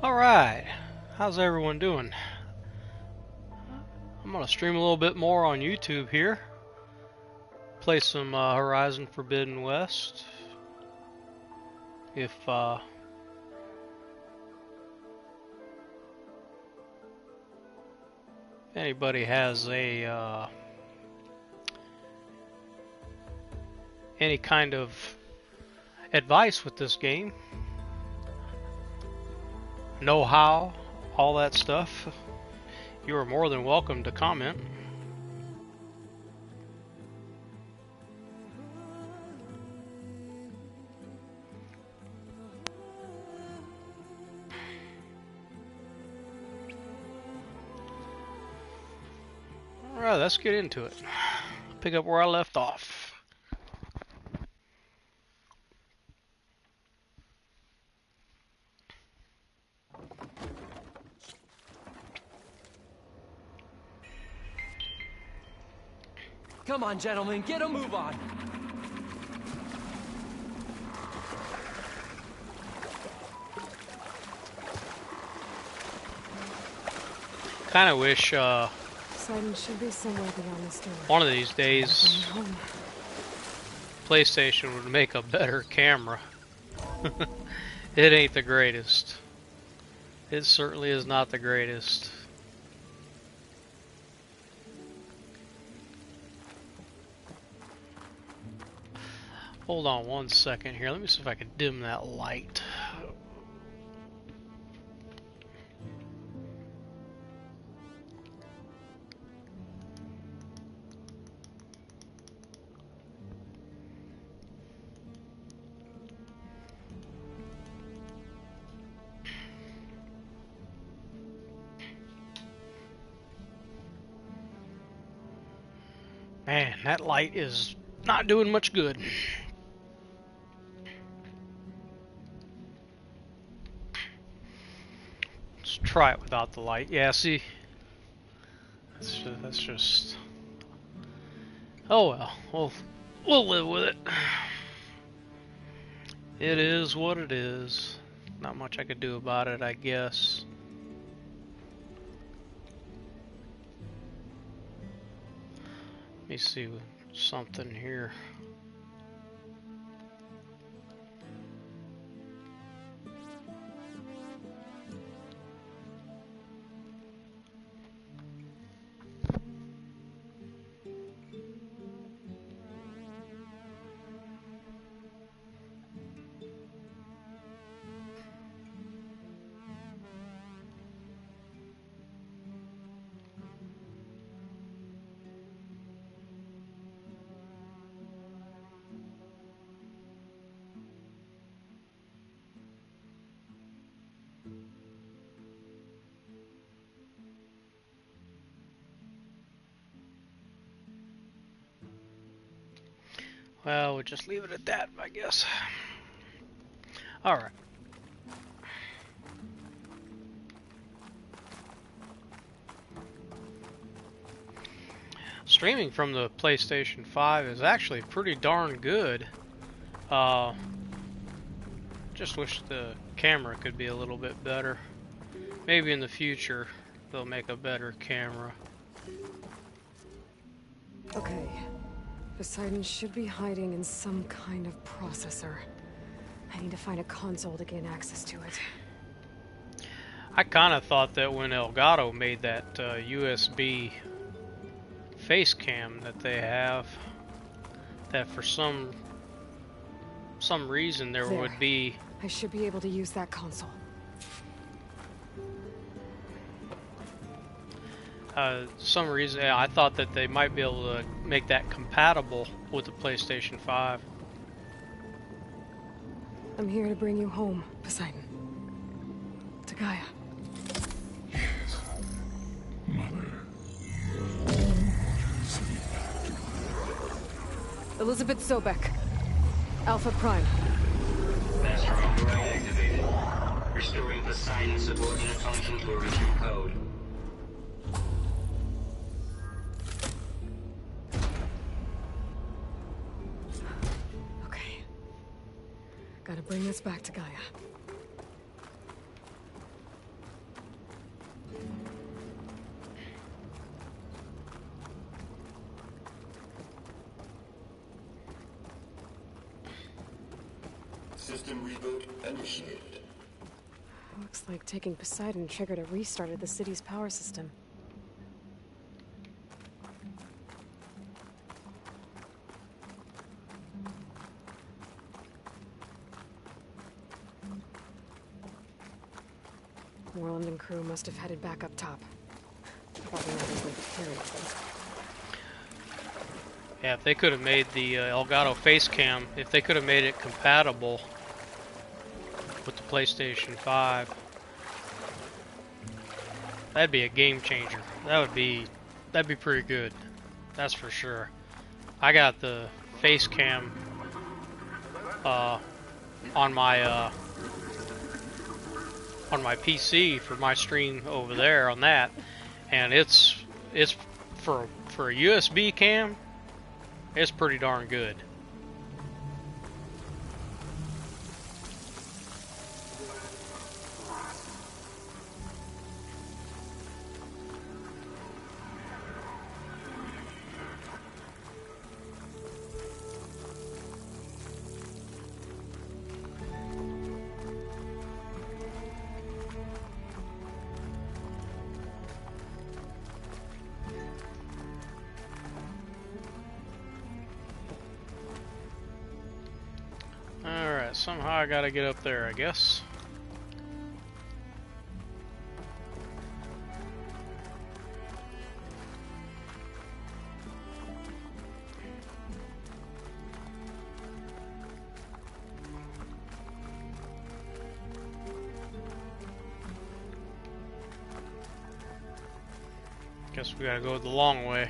Alright, how's everyone doing? I'm gonna stream a little bit more on YouTube here. Play some Horizon Forbidden West. If anybody has a any kind of advice with this game, know-how, all that stuff, you are more than welcome to comment. Alright, let's get into it. Pick up where I left off. Come on, gentlemen, get a move on. Kind of wish Should be somewhere beyond this door. one of these days PlayStation would make a better camera. It ain't the greatest. It certainly is not the greatest. Hold on one second here. Let me see if I can dim that light. Man, that light is not doing much good. Let's try it without the light. Yeah, see? That's just... Oh well, we'll live with it. It is what it is. Not much I could do about it, I guess. Let me see something here. Well, we'll just leave it at that, I guess. Alright. Streaming from the PlayStation 5 is actually pretty darn good. Just wish the camera could be a little bit better. Maybe in the future they'll make a better camera. Okay. Poseidon should be hiding in some kind of processor. I need to find a console to gain access to it. I kind of thought that when Elgato made that USB face cam that they have, that for some reason there would be... I should be able to use that console. Some reason, I thought that they might be able to make that compatible with the PlayStation 5. I'm here to bring you home, Poseidon. To Gaia. Mother. Elizabeth Sobek. Alpha Prime. Master override activated. Restoring Poseidon's subordinate function to original code. Gotta bring this back to Gaia. System reboot initiated. Looks like taking Poseidon triggered a restart of the city's power system. Moreland and crew must have headed back up top. Probably not easily carried. Yeah, if they could have made the Elgato face cam, if they could have made it compatible with the PlayStation 5, that'd be a game changer. That'd be pretty good. That's for sure. I got the face cam on my PC for my stream over there on that, and it's for a USB cam, it's pretty darn good. Alright, somehow I gotta get up there, I guess. Guess we gotta go the long way.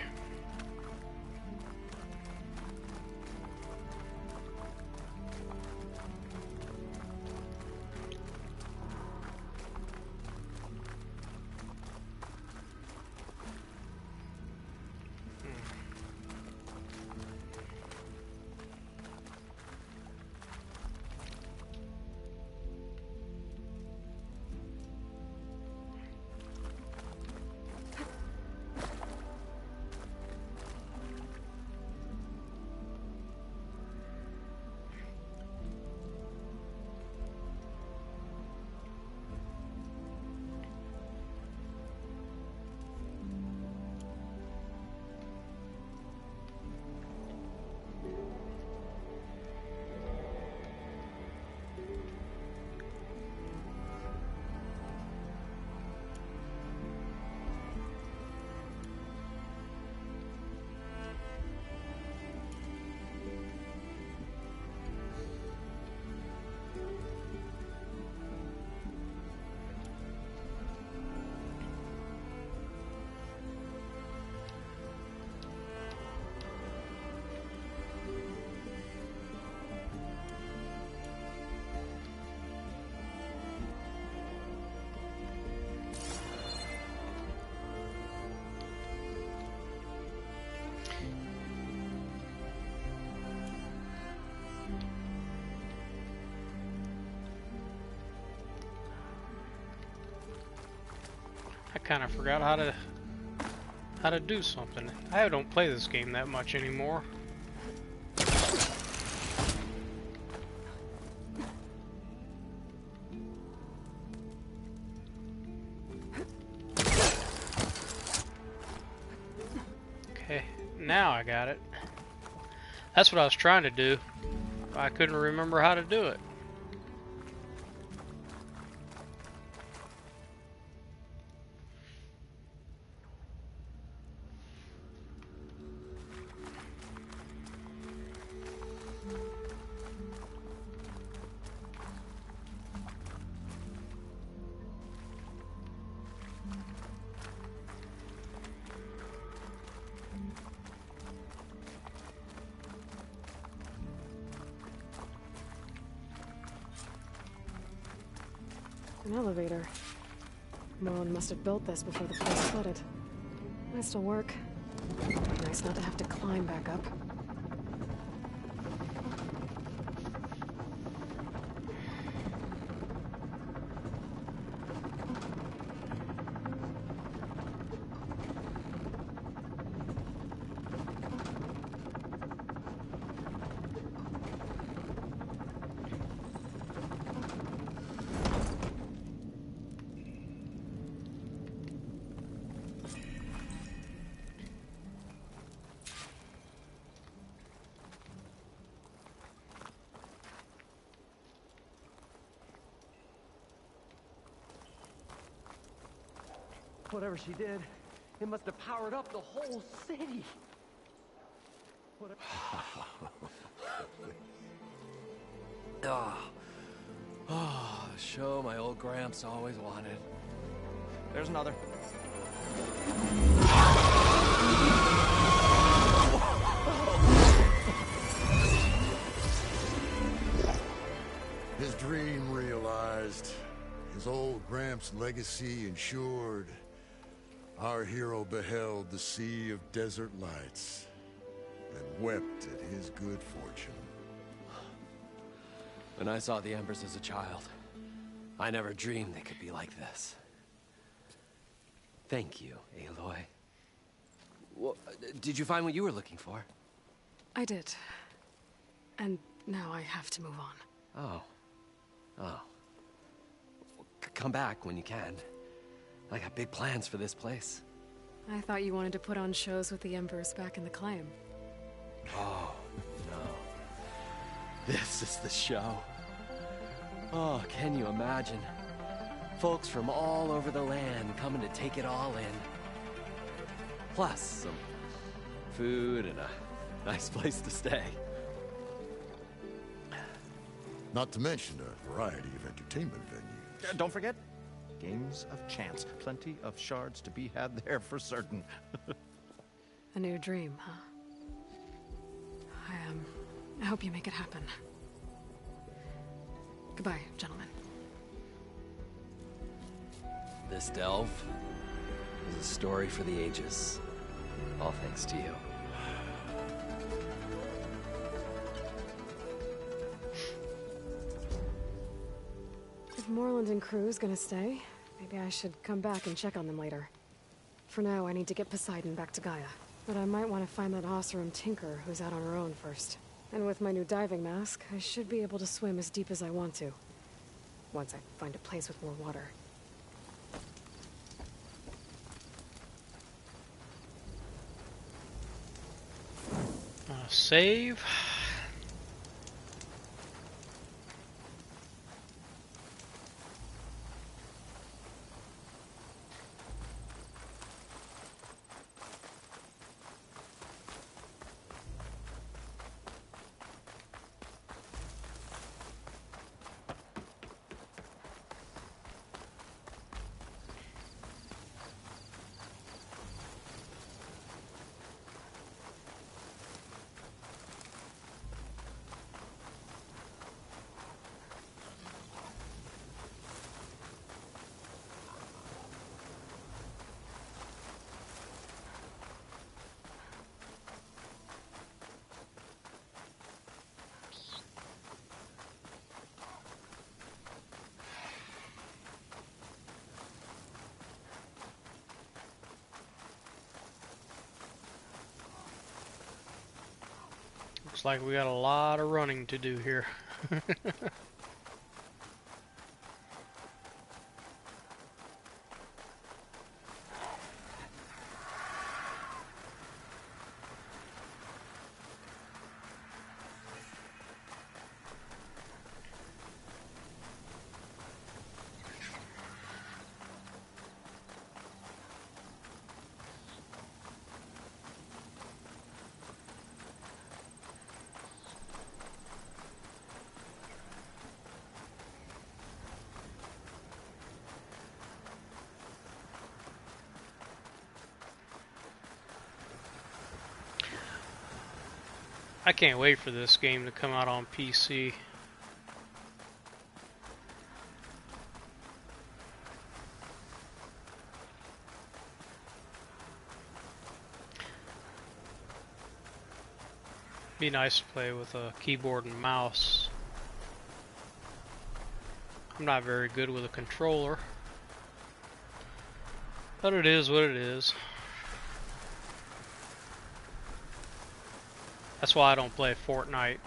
I kind of forgot how to do something. I don't play this game that much anymore. Okay, now I got it. That's what I was trying to do. I couldn't remember how to do it. An elevator. Moreland must have built this before the place flooded. Might still work. Nice not to have to climb back up. Whatever she did, it must have powered up the whole city. Show my old Gramps always wanted. There's another. His dream realized. His old Gramps' legacy ensured. Our hero beheld the sea of desert lights and wept at his good fortune. When I saw the Embers as a child, I never dreamed they could be like this. Thank you, Aloy. Well, did you find what you were looking for? I did. And now I have to move on. Oh. Well, come back when you can. I got big plans for this place. I thought you wanted to put on shows with the Embers back in the claim. Oh, no. This is the show. Oh, can you imagine? Folks from all over the land coming to take it all in. Plus, some food and a nice place to stay. Not to mention a variety of entertainment venues. Don't forget, games of chance. Plenty of shards to be had there for certain. A new dream, huh? I hope you make it happen. Goodbye, gentlemen. This delve is a story for the ages. All thanks to you. If Moreland and crew's gonna stay, maybe I should come back and check on them later. For now, I need to get Poseidon back to Gaia. But I might want to find that Oseram Tinker who's out on her own first. And with my new diving mask, I should be able to swim as deep as I want to. Once I find a place with more water. Save. Looks like we got a lot of running to do here. I can't wait for this game to come out on PC. Be nice to play with a keyboard and mouse. I'm not very good with a controller, but it is what it is. That's why I don't play Fortnite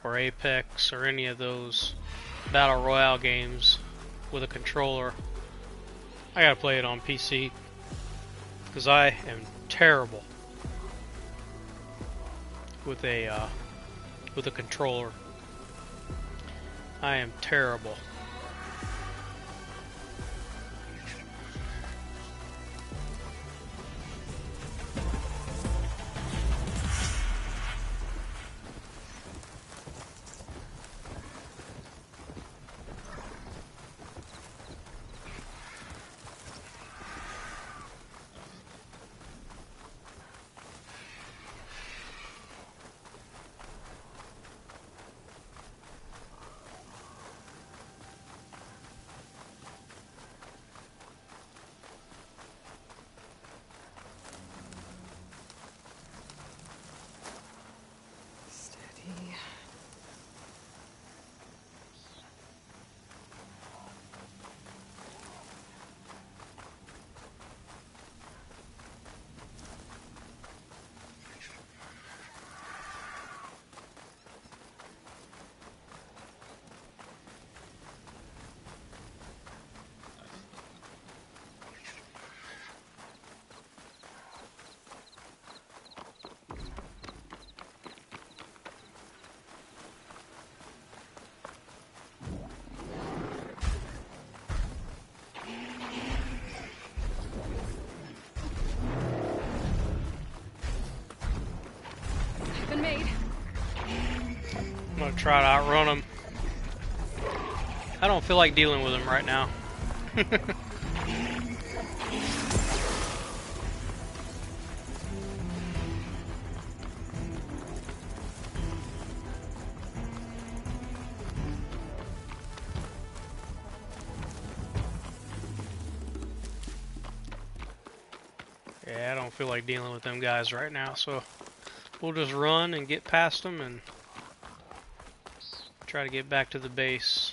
or Apex or any of those Battle Royale games with a controller. I gotta play it on PC because I am terrible with a controller. I am terrible. try to outrun them. I don't feel like dealing with them right now. Yeah, I don't feel like dealing with them guys right now, so we'll just run and get past them and try to get back to the base.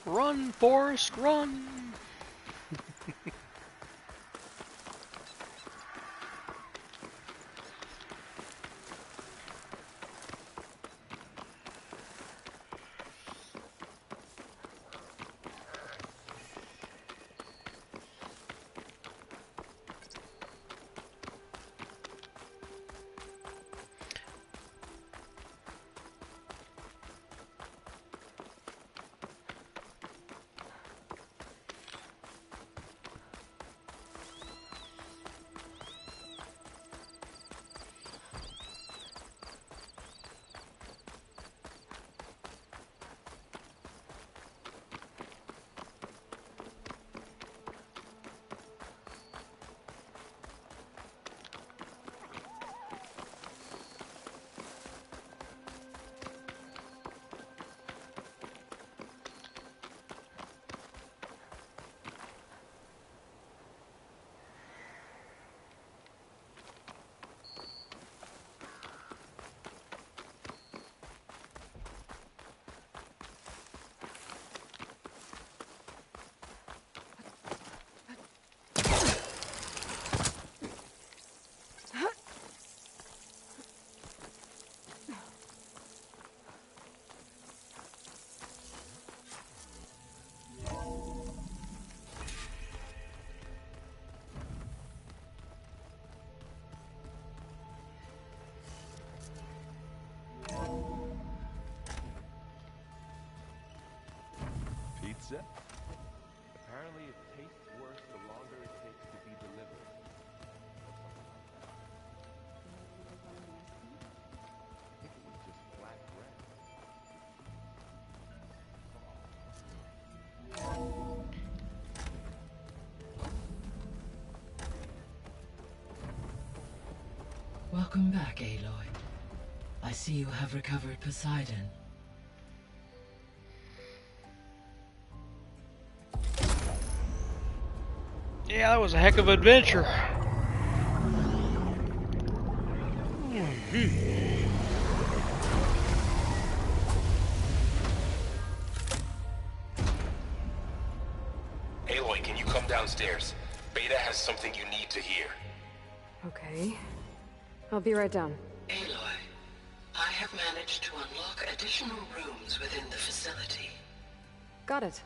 Run, Forrest, run! Pizza? Apparently it tastes worse the longer it takes to be delivered. I think it was just flat bread. Welcome back, Aloy. I see you have recovered Poseidon. Yeah, that was a heck of an adventure. Aloy, can you come downstairs? Beta has something you need to hear. Okay. I'll be right down. Aloy, I have managed to unlock additional rooms within the facility. Got it.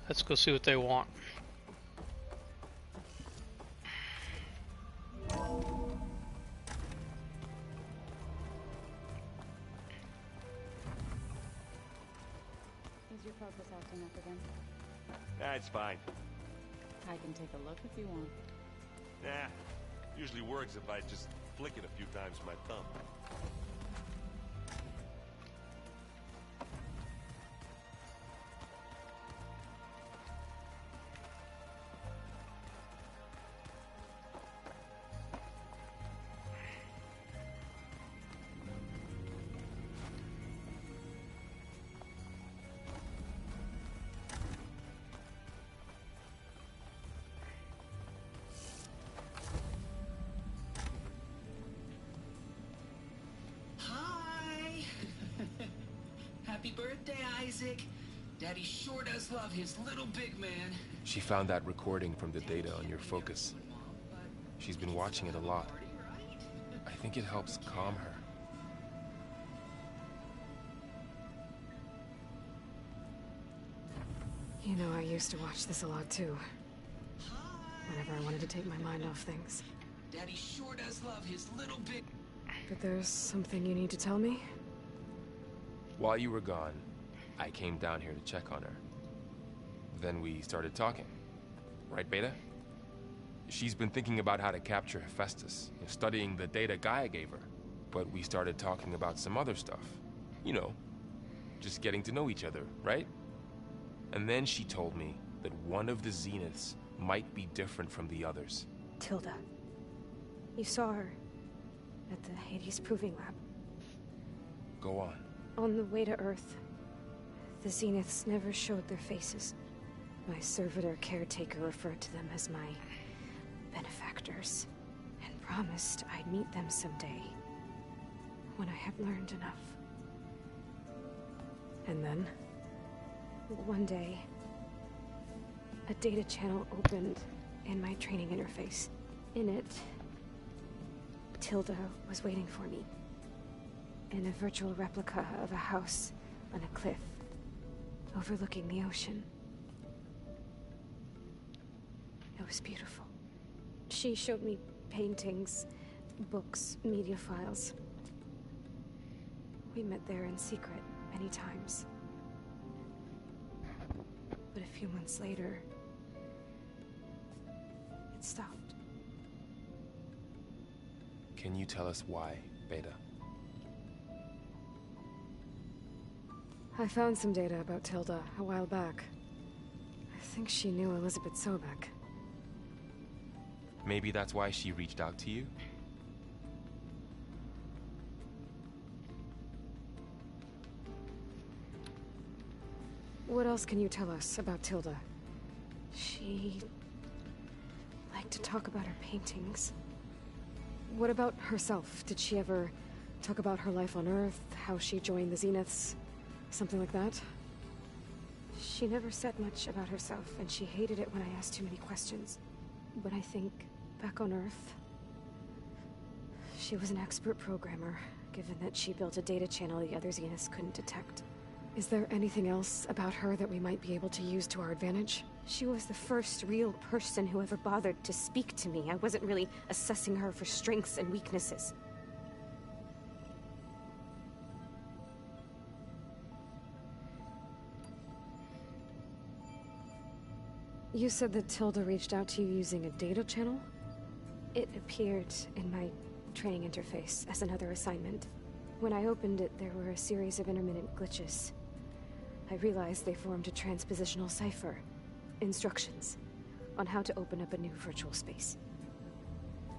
Let's go see what they want. Is your focus acting up again? Nah, it's fine. I can take a look if you want. Nah, usually works if I just flick it a few times with my thumb. Happy birthday, Isaac. Daddy sure does love his little big man. She found that recording from the data on your focus. She's been watching it a lot. I think it helps calm her. You know, I used to watch this a lot too. Whenever I wanted to take my mind off things. Daddy sure does love his little big... But there's something you need to tell me? While you were gone, I came down here to check on her. Then we started talking. Right, Beta? She's been thinking about how to capture Hephaestus, studying the data Gaia gave her. But we started talking about some other stuff. You know, just getting to know each other, right? And then she told me that one of the Zeniths might be different from the others. Tilda. You saw her at the Hades Proving Lab. Go on. On the way to Earth, the Zeniths never showed their faces. My servitor caretaker referred to them as my benefactors, and promised I'd meet them someday, when I had learned enough. And then? One day, a data channel opened in my training interface. In it, Tilda was waiting for me, in a virtual replica of a house on a cliff, overlooking the ocean. It was beautiful. She showed me paintings, books, media files. We met there in secret many times. But a few months later, it stopped. Can you tell us why, Beta? I found some data about Tilda a while back. I think she knew Elizabeth Sobek. Maybe that's why she reached out to you? What else can you tell us about Tilda? She liked to talk about her paintings. What about herself? Did she ever talk about her life on Earth, how she joined the Zeniths, something like that? She never said much about herself, and she hated it when I asked too many questions. But I think, back on Earth, she was an expert programmer, given that she built a data channel the other Zeniths couldn't detect. Is there anything else about her that we might be able to use to our advantage? She was the first real person who ever bothered to speak to me. I wasn't really assessing her for strengths and weaknesses. You said that Tilda reached out to you using a data channel? It appeared in my training interface as another assignment. When I opened it, there were a series of intermittent glitches. I realized they formed a transpositional cipher. Instructions on how to open up a new virtual space.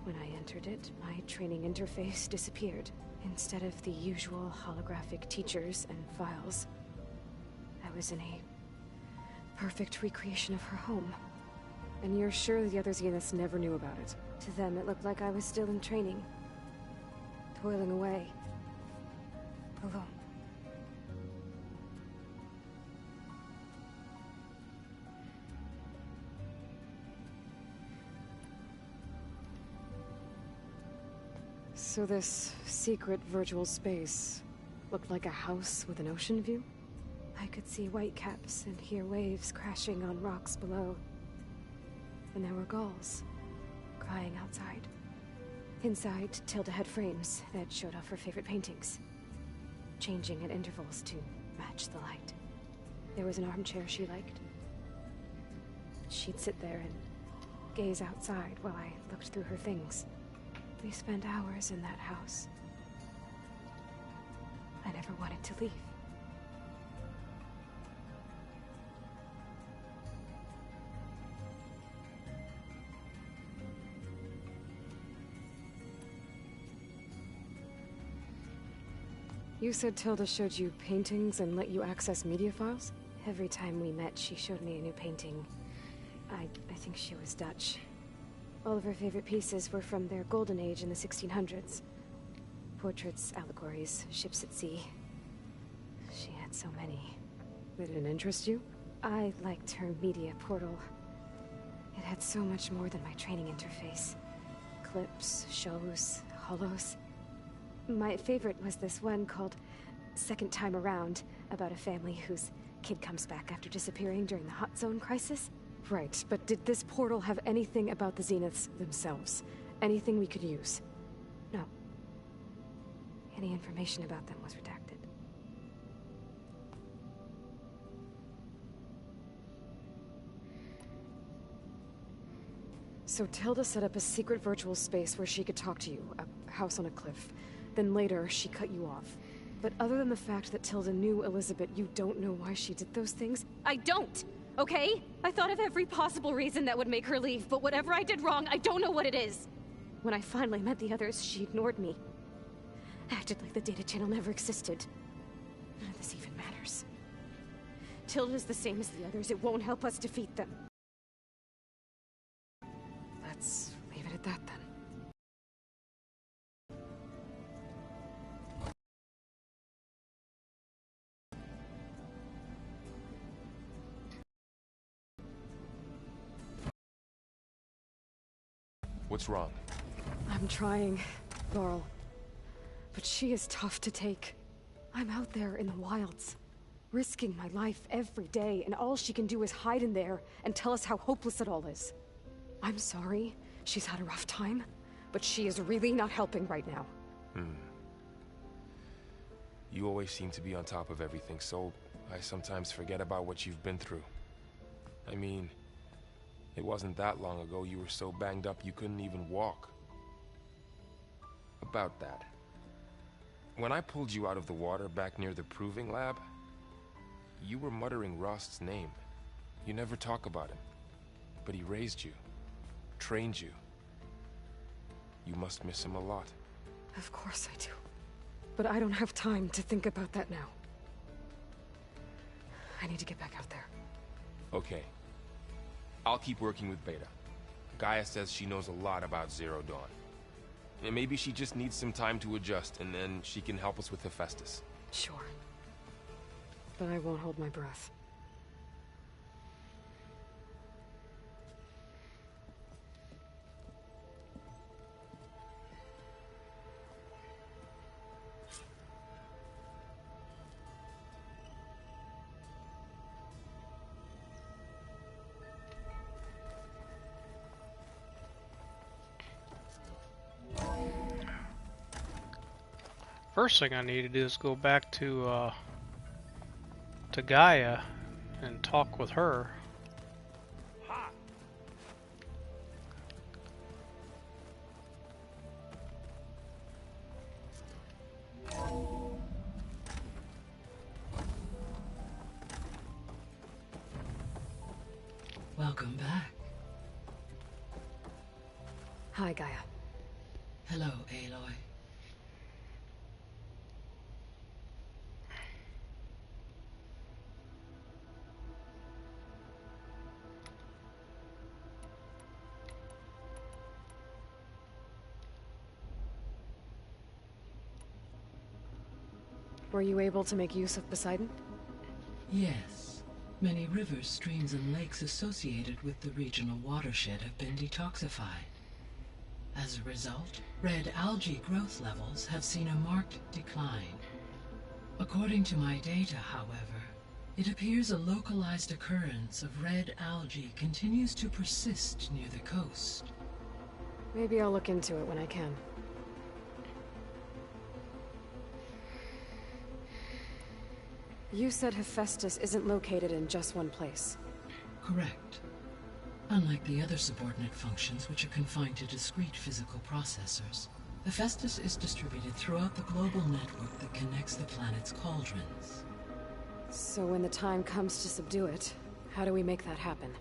When I entered it, my training interface disappeared. Instead of the usual holographic teachers and files, I was in a perfect recreation of her home. And you're sure the other Zeniths never knew about it? To them, it looked like I was still in training. Toiling away. Alone. So this secret virtual space looked like a house with an ocean view? I could see whitecaps and hear waves crashing on rocks below. And there were gulls crying outside. Inside, Tilda had frames that showed off her favorite paintings, changing at intervals to match the light. There was an armchair she liked. She'd sit there and gaze outside while I looked through her things. We spent hours in that house. I never wanted to leave. You said Tilda showed you paintings and let you access media files? Every time we met, she showed me a new painting. I think she was Dutch. All of her favorite pieces were from their golden age in the 1600s. Portraits, allegories, ships at sea. She had had so many. They didn't interest you? I liked her media portal. It had so much more than my training interface. Clips, shows, holos. My favorite was this one called Second Time Around, about a family whose kid comes back after disappearing during the Hot Zone crisis. Right, but did this portal have anything about the Zeniths themselves? Anything we could use? No. Any information about them was redacted. So Tilda set up a secret virtual space where she could talk to you, a house on a cliff. Then later, she cut you off. But other than the fact that Tilda knew Elizabeth, you don't know why she did those things? I don't! Okay? I thought of every possible reason that would make her leave, but whatever I did wrong, I don't know what it is. When I finally met the others, she ignored me. Acted like the data channel never existed. None of this even matters. Tilda's the same as the others. It won't help us defeat them. Let's leave it at that then. What's wrong? I'm trying, Laurel. But she is tough to take. I'm out there in the wilds, risking my life every day, and all she can do is hide in there and tell us how hopeless it all is. I'm sorry, she's had a rough time, but she is really not helping right now. You always seem to be on top of everything, so I sometimes forget about what you've been through. I mean, it wasn't that long ago you were so banged up you couldn't even walk. About that. When I pulled you out of the water back near the proving lab, you were muttering Rost's name. You never talk about him. But he raised you, trained you. You must miss him a lot. Of course I do. But I don't have time to think about that now. I need to get back out there. Okay. I'll keep working with Beta. Gaia says she knows a lot about Zero Dawn. And maybe she just needs some time to adjust, and then she can help us with Hephaestus. Sure. But I won't hold my breath. First thing I need to do is go back to Gaia and talk with her. Welcome back. Hi, Gaia. Hello, Aloy. Were you able to make use of Poseidon? Yes. Many rivers, streams, and lakes associated with the regional watershed have been detoxified. As a result, red algae growth levels have seen a marked decline. According to my data, however, it appears a localized occurrence of red algae continues to persist near the coast. Maybe I'll look into it when I can. You said Hephaestus isn't located in just one place. Correct. Unlike the other subordinate functions, which are confined to discrete physical processors, Hephaestus is distributed throughout the global network that connects the planet's cauldrons. So when the time comes to subdue it, how do we make that happen?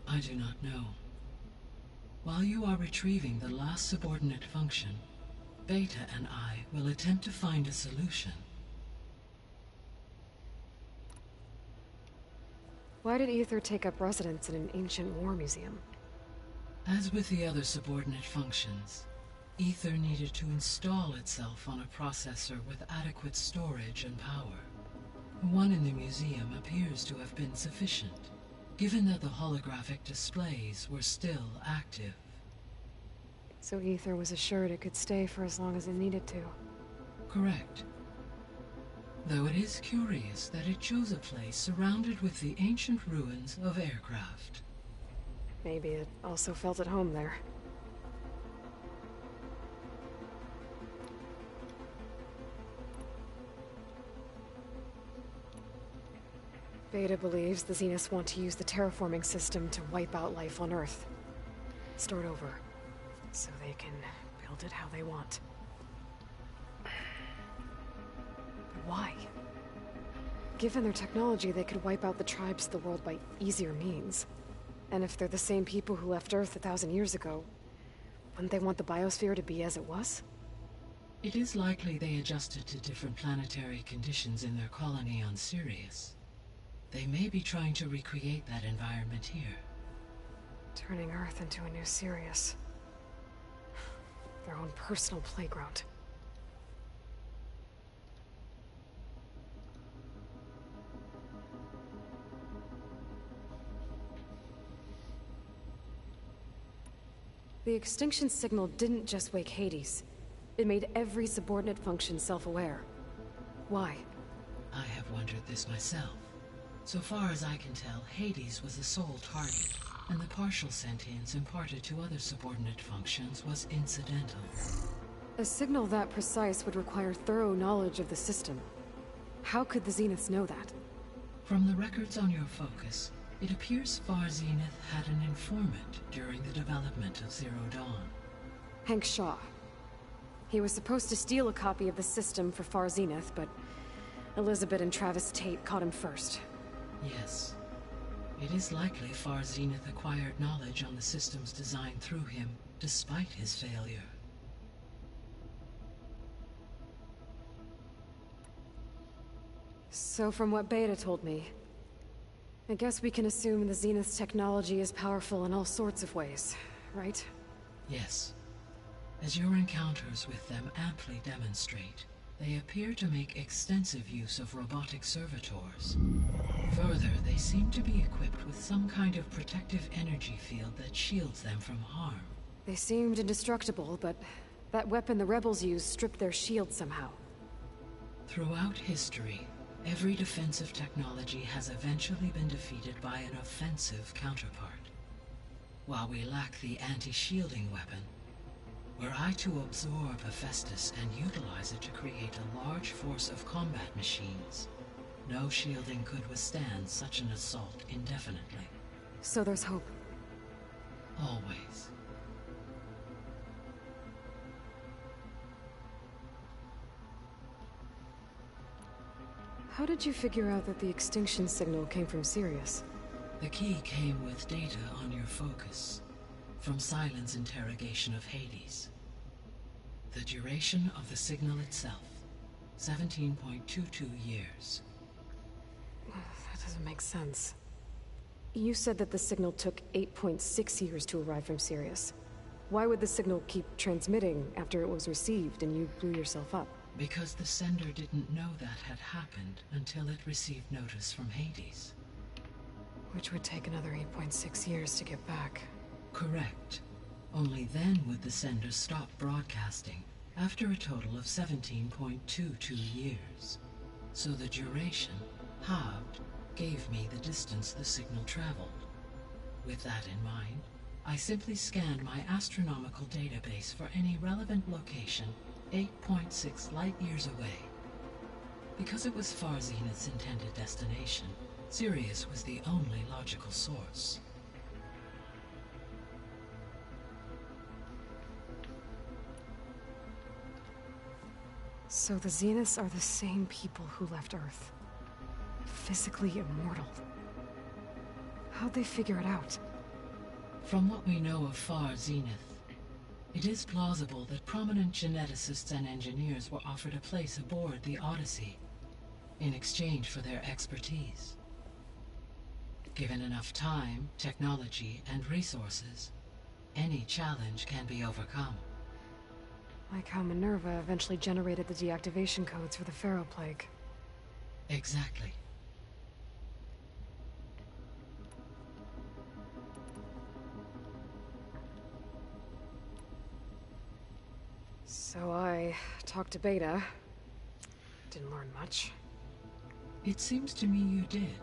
I do not know. While you are retrieving the last subordinate function, Beta and I will attempt to find a solution. Why did Ether take up residence in an ancient war museum? As with the other subordinate functions, Ether needed to install itself on a processor with adequate storage and power. One in the museum appears to have been sufficient, given that the holographic displays were still active. So Ether was assured it could stay for as long as it needed to. Correct. Though it is curious that it chose a place surrounded with the ancient ruins of aircraft. Maybe it also felt at home there. Beta believes the Zeniths want to use the terraforming system to wipe out life on Earth. Start over, so they can build it how they want. But why? Given their technology, they could wipe out the tribes of the world by easier means. And if they're the same people who left Earth 1,000 years ago, wouldn't they want the biosphere to be as it was? It is likely they adjusted to different planetary conditions in their colony on Sirius. They may be trying to recreate that environment here. Turning Earth into a new Sirius. Their own personal playground. The extinction signal didn't just wake Hades. It made every subordinate function self-aware. Why? I have wondered this myself. So far as I can tell, Hades was the sole target, and the partial sentience imparted to other subordinate functions was incidental. A signal that precise would require thorough knowledge of the system. How could the Zeniths know that? From the records on your focus, it appears Far Zenith had an informant during the development of Zero Dawn. Hank Shaw. He was supposed to steal a copy of the system for Far Zenith, but Elizabeth and Travis Tate caught him first. Yes. It is likely Far Zenith acquired knowledge on the system's design through him, despite his failure. So from what Beta told me, I guess we can assume the Zenith's technology is powerful in all sorts of ways, right? Yes. As your encounters with them amply demonstrate, they appear to make extensive use of robotic servitors. Further, they seem to be equipped with some kind of protective energy field that shields them from harm. They seemed indestructible, but that weapon the rebels used stripped their shield somehow. Throughout history, every defensive technology has eventually been defeated by an offensive counterpart. While we lack the anti-shielding weapon, were I to absorb Hephaestus and utilize it to create a large force of combat machines, no shielding could withstand such an assault indefinitely. So there's hope. Always. How did you figure out that the extinction signal came from Sirius? The key came with data on your focus, from Silent's interrogation of Hades. The duration of the signal itself, 17.22 years. That doesn't make sense. You said that the signal took 8.6 years to arrive from Sirius. Why would the signal keep transmitting after it was received and you blew yourself up? Because the sender didn't know that had happened until it received notice from Hades. Which would take another 8.6 years to get back. Correct. Only then would the sender stop broadcasting, after a total of 17.22 years. So the duration, halved, gave me the distance the signal traveled. With that in mind, I simply scanned my astronomical database for any relevant location 8.6 light-years away. Because it was Far Zenith's intended destination, Sirius was the only logical source. So the Zeniths are the same people who left Earth. Physically immortal. How'd they figure it out? From what we know of Far Zenith, it is plausible that prominent geneticists and engineers were offered a place aboard the Odyssey in exchange for their expertise. Given enough time, technology, and resources, any challenge can be overcome. Like how Minerva eventually generated the deactivation codes for the Pharaoh Plague. Exactly. So I talked to Beta. Didn't learn much. It seems to me you did.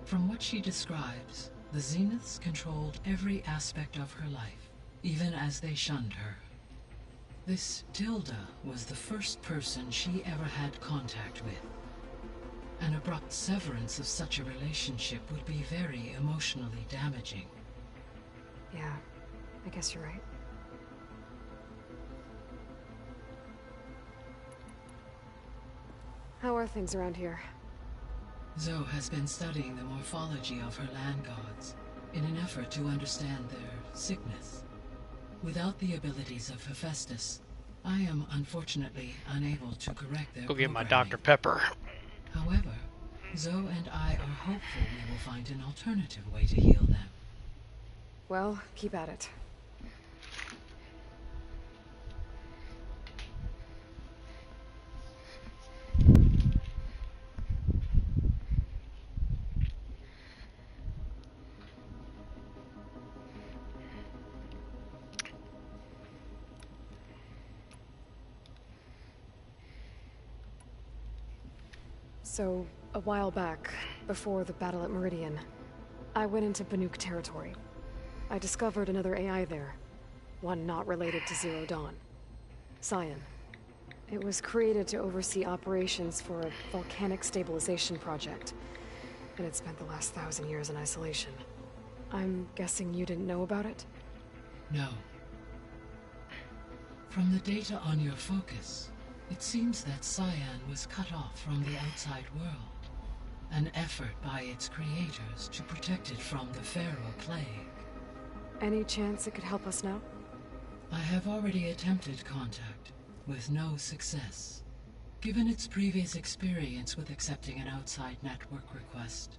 From what she describes, the Zeniths controlled every aspect of her life, even as they shunned her. This Tilda was the first person she ever had contact with. An abrupt severance of such a relationship would be very emotionally damaging. Yeah, I guess you're right. How are things around here? Zoe has been studying the morphology of her land gods in an effort to understand their sickness. Without the abilities of Hephaestus, I am unfortunately unable to correct their Go get my programming. Dr. Pepper. However, Zoe and I are hopeful we will find an alternative way to heal them. Well, keep at it. So, a while back, before the battle at Meridian, I went into Banuk territory. I discovered another AI there, one not related to Zero Dawn. Cyan. It was created to oversee operations for a volcanic stabilization project, and it spent the last 1,000 years in isolation. I'm guessing you didn't know about it? No. From the data on your focus, it seems that Cyan was cut off from the outside world. An effort by its creators to protect it from the Pharaoh plague. Any chance it could help us now? I have already attempted contact, with no success. Given its previous experience with accepting an outside network request,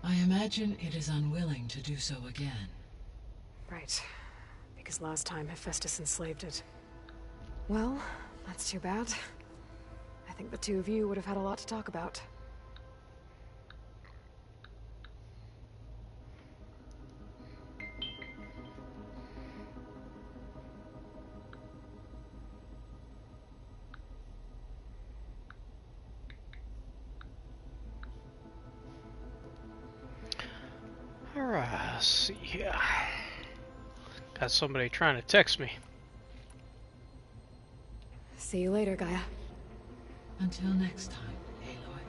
I imagine it is unwilling to do so again. Right. Because last time Hephaestus enslaved it. Well, that's too bad. I think the two of you would have had a lot to talk about. Alright, let's see here. Got somebody trying to text me. See you later, Gaia. Until next time, Aloy.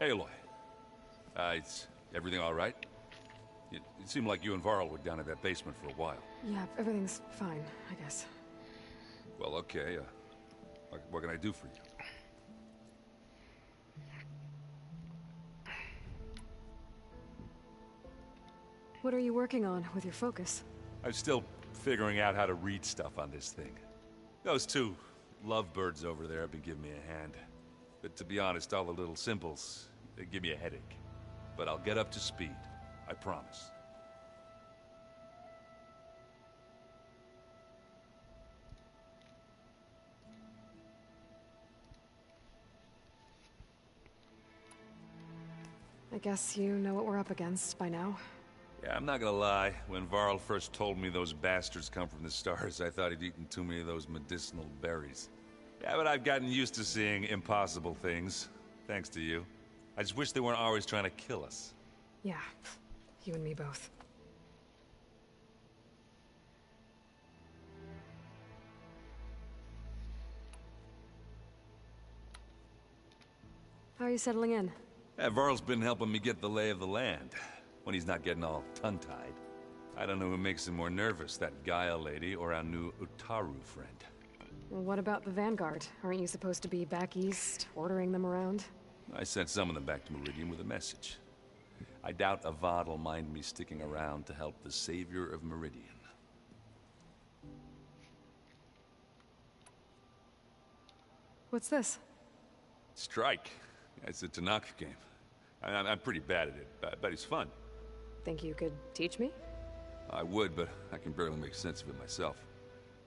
Aloy. Is everything all right? It seemed like you and Varl were down in that basement for a while. Yeah, everything's fine, I guess. Well, okay. What can I do for you? What are you working on with your focus? I'm still figuring out how to read stuff on this thing. Those two lovebirds over there have been giving me a hand. But to be honest, all the little symbols, they give me a headache. But I'll get up to speed. I promise. I guess you know what we're up against by now. Yeah, I'm not gonna lie. When Varl first told me those bastards come from the stars, I thought he'd eaten too many of those medicinal berries. Yeah, but I've gotten used to seeing impossible things, thanks to you. I just wish they weren't always trying to kill us. Yeah, you and me both. How are you settling in? Yeah, Varl's been helping me get the lay of the land, when he's not getting all tongue-tied. I don't know who makes him more nervous, that Gaia lady or our new Utaru friend. Well, what about the Vanguard? Aren't you supposed to be back east, ordering them around? I sent some of them back to Meridian with a message. I doubt Avad will mind me sticking around to help the savior of Meridian. What's this? Strike. It's a Tanakh game. I'm pretty bad at it, but it's fun. Think you could teach me? I would, but I can barely make sense of it myself.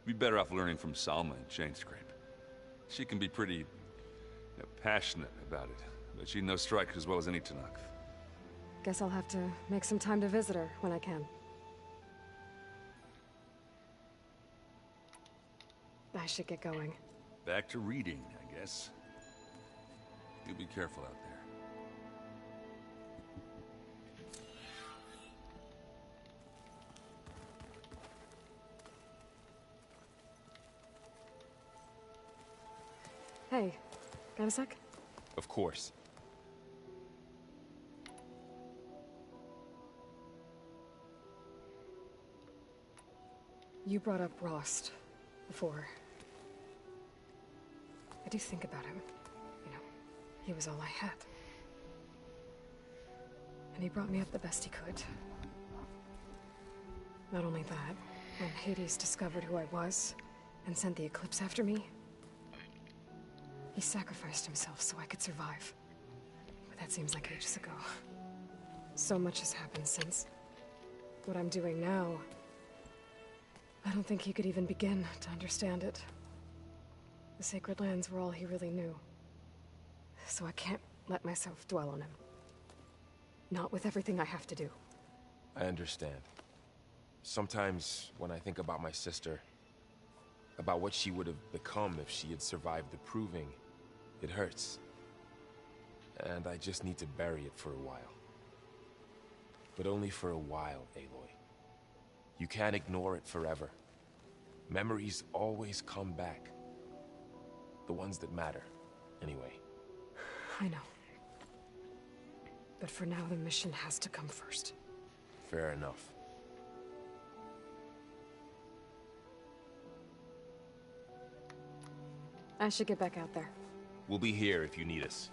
Be better off learning from Salma and Chainscrape. She can be pretty passionate about it, but she knows Strike as well as any Tanakh. Guess I'll have to make some time to visit her when I can. I should get going. Back to reading, I guess. You be careful out there. Hey, got a sec? Of course. You brought up Rost before. I do think about him. You know, he was all I had. And he brought me up the best he could. Not only that, when Hades discovered who I was and sent the Eclipse after me, he sacrificed himself so I could survive. But that seems like ages ago. So much has happened since. What I'm doing now, I don't think he could even begin to understand it. The Sacred Lands were all he really knew. So I can't let myself dwell on him. Not with everything I have to do. I understand. Sometimes, when I think about my sister, about what she would have become if she had survived the Proving, it hurts. And I just need to bury it for a while. But only for a while, Aloy. You can't ignore it forever. Memories always come back. The ones that matter, anyway. I know. But for now, the mission has to come first. Fair enough. I should get back out there. We'll be here if you need us.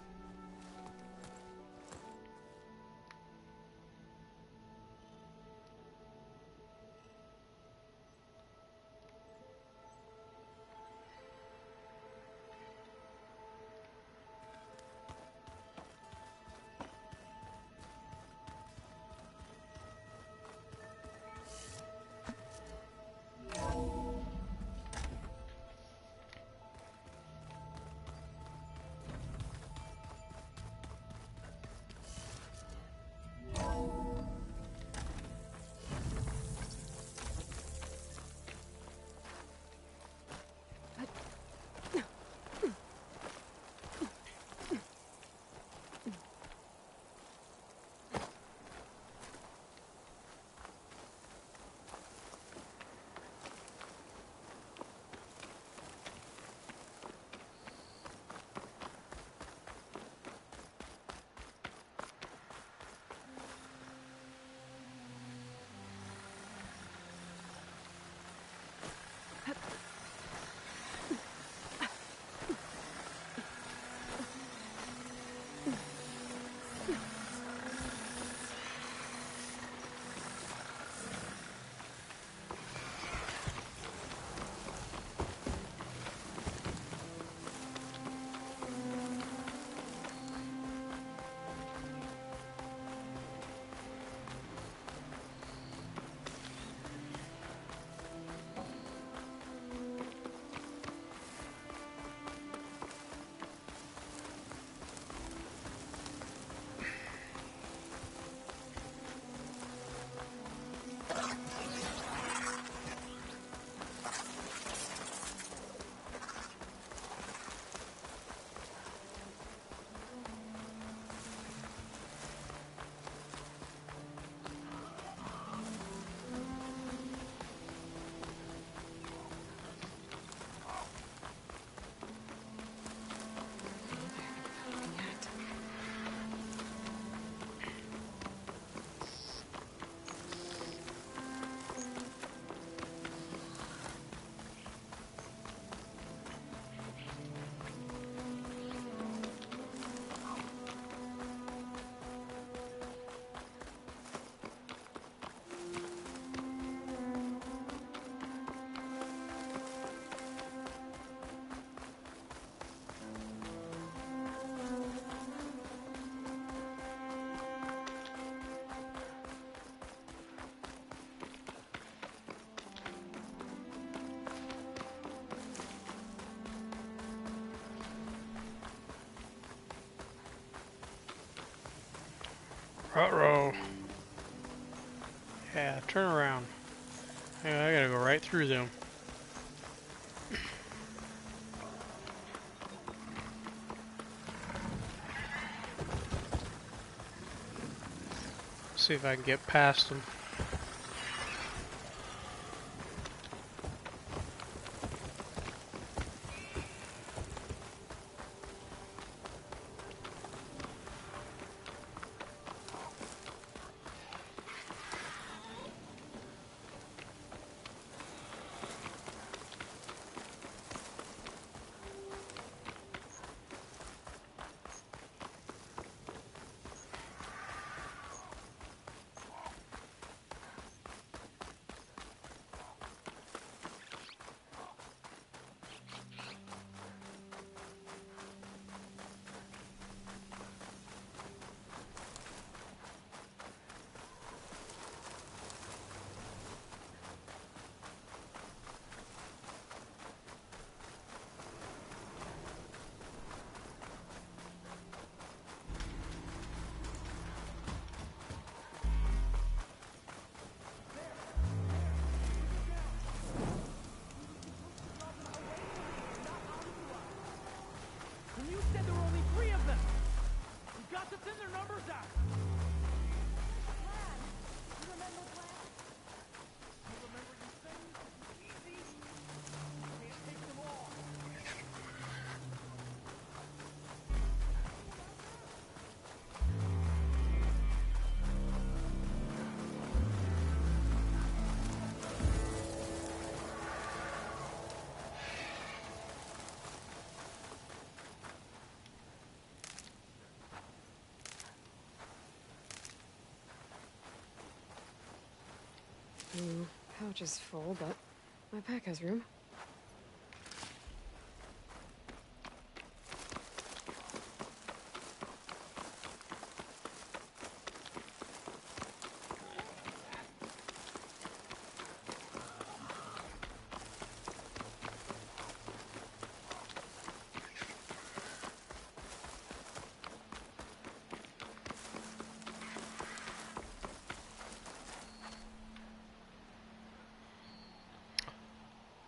Ruh-roh. Yeah, turn around. Yeah, I gotta go right through them. See if I can get past them. You said there were only 3 of them! You got to thin their numbers out! Plan? You remember plan? You remember you saying easy? Can't take them all! Pouch is full, but my pack has room.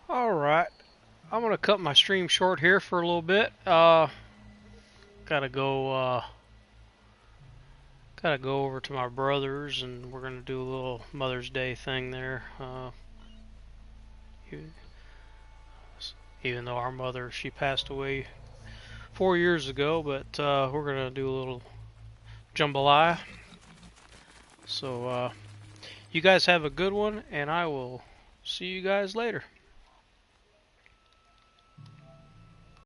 Alright, I'm gonna cut my stream short here for a little bit. Gotta go over to my brother's, and we're gonna do a little Mother's Day thing there. Even though our mother, she passed away 4 years ago, but we're gonna do a little jambalaya. So you guys have a good one, and I will see you guys later.